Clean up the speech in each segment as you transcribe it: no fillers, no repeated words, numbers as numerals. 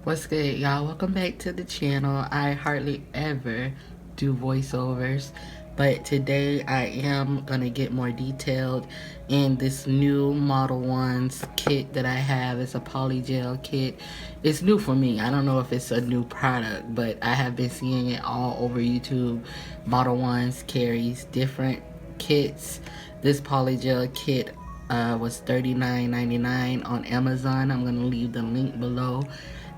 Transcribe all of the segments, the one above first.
What's good, y'all? Welcome back to the channel. I hardly ever do voiceovers, but today I am gonna get more detailed in this new Modelones kit that I have. It's a polygel kit. It's new for me. I don't know if it's a new product, but I have been seeing it all over YouTube. Modelones carries different kits. This polygel kit was $39.99 on Amazon. I'm gonna leave the link below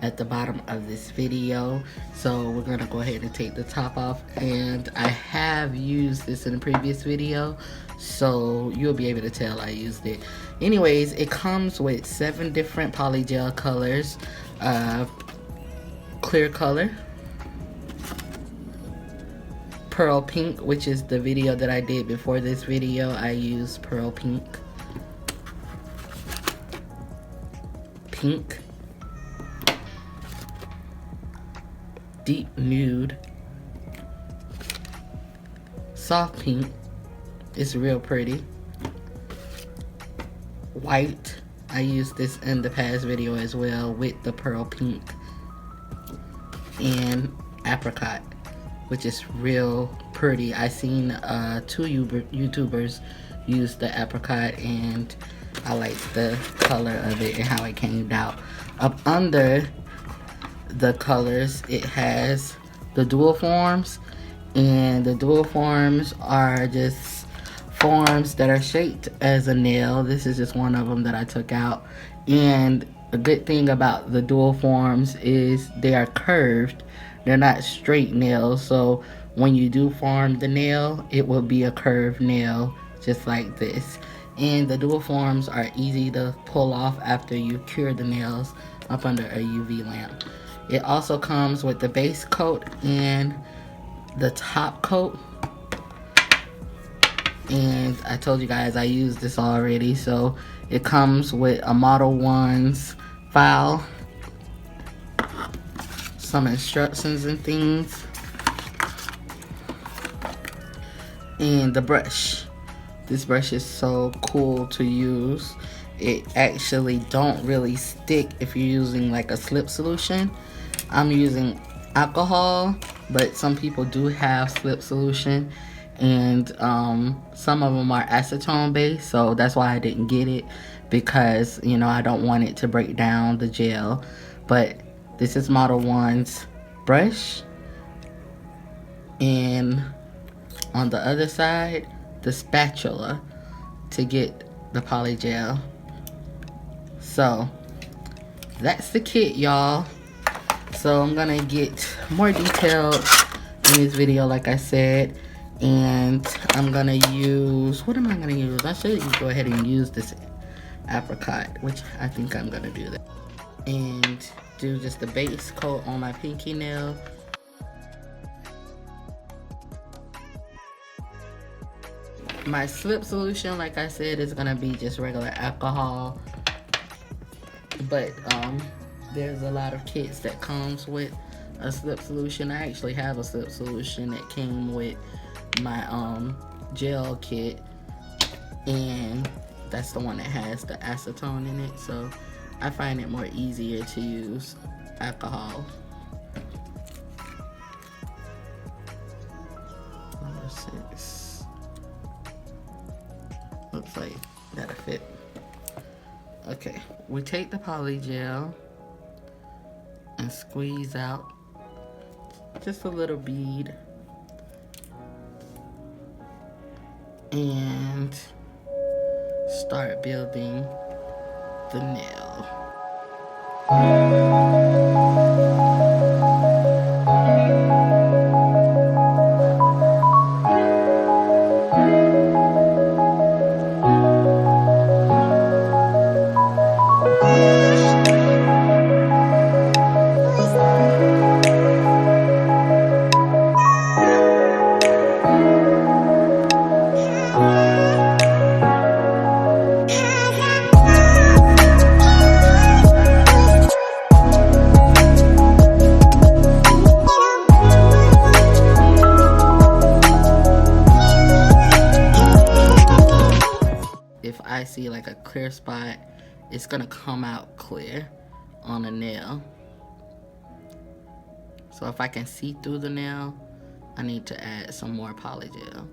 at the bottom of this video. So we're gonna go ahead and take the top off, and I have used this in a previous video, so you'll be able to tell I used it. Anyways, it comes with 7 different polygel colors. Clear color, pearl pink, which is the video that I did before this video. I used pearl pink, pink, deep nude, soft pink, it's real pretty, white, I used this in the past video as well with the pearl pink, and apricot, which is real pretty. I seen 2 YouTubers use the apricot, and I like the color of it and how it came out. Up under the colors, it has the dual forms, and the dual forms are just forms that are shaped as a nail. This is just one of them that I took out, and a good thing about the dual forms is they are curved. They're not straight nails, so when you do form the nail, it will be a curved nail just like this. And the dual forms are easy to pull off after you cure the nails up under a UV lamp. It also comes with the base coat and the top coat. And I told you guys I used this already. So it comes with a Modelones file, some instructions and things, and the brush. This brush is so cool to use. It actually don't really stick if you're using like a slip solution. I'm using alcohol, but some people do have slip solution, and some of them are acetone based, so that's why I didn't get it, because you know I don't want it to break down the gel. But this is Modelones brush, and on the other side the spatula to get the polygel. So that's the kit, y'all. So I'm gonna get more detailed in this video, like I said, and I'm gonna use, what am I gonna use? I should go ahead and use this apricot, which I think I'm gonna do that, and do just the base coat on my pinky nail. My slip solution, like I said, is gonna be just regular alcohol, but there's a lot of kits that comes with a slip solution. I actually have a slip solution that came with my gel kit, and that's the one that has the acetone in it, so I find it more easier to use alcohol. Number 6. Looks like that'll fit. Okay, we take the polygel and squeeze out just a little bead, and start building the nail. I see like a clear spot, it's gonna come out clear on a nail. So if I can see through the nail, I need to add some more polygel.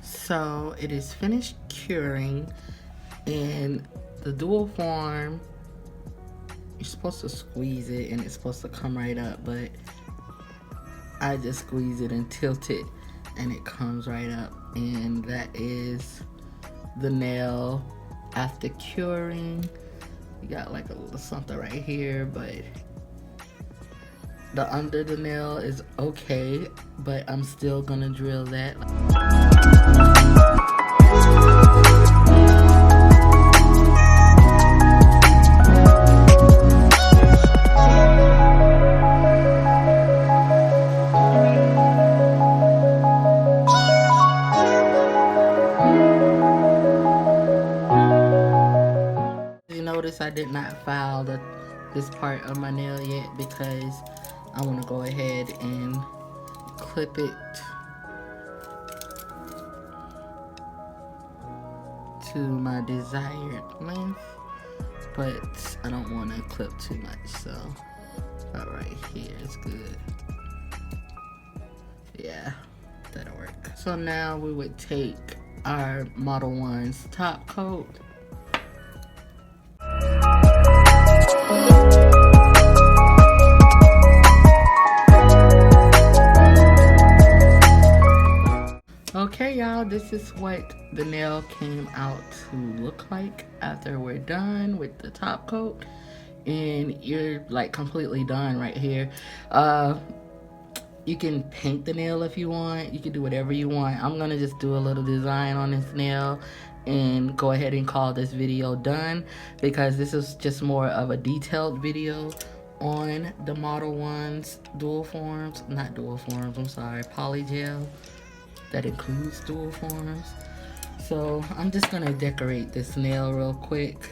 So it is finished curing, and the dual form, you're supposed to squeeze it and it's supposed to come right up, but I just squeeze it and tilt it and it comes right up. And that is the nail after curing. You got like a little something right here, but the under the nail is okay, but I'm still gonna drill that. You notice I did not file this part of my nail yet because I want to go ahead and clip it to my desired length, but I don't want to clip too much, so about right here is good. Yeah, that'll work. So now we would take our Modelones top coat. Okay, y'all, this is what the nail came out to look like after we're done with the top coat. And you're like completely done right here. You can paint the nail if you want. You can do whatever you want. I'm gonna just do a little design on this nail and go ahead and call this video done, because this is just more of a detailed video on the Modelones dual forms, not dual forms, I'm sorry, polygel that includes dual forms. So I'm just gonna decorate this nail real quick.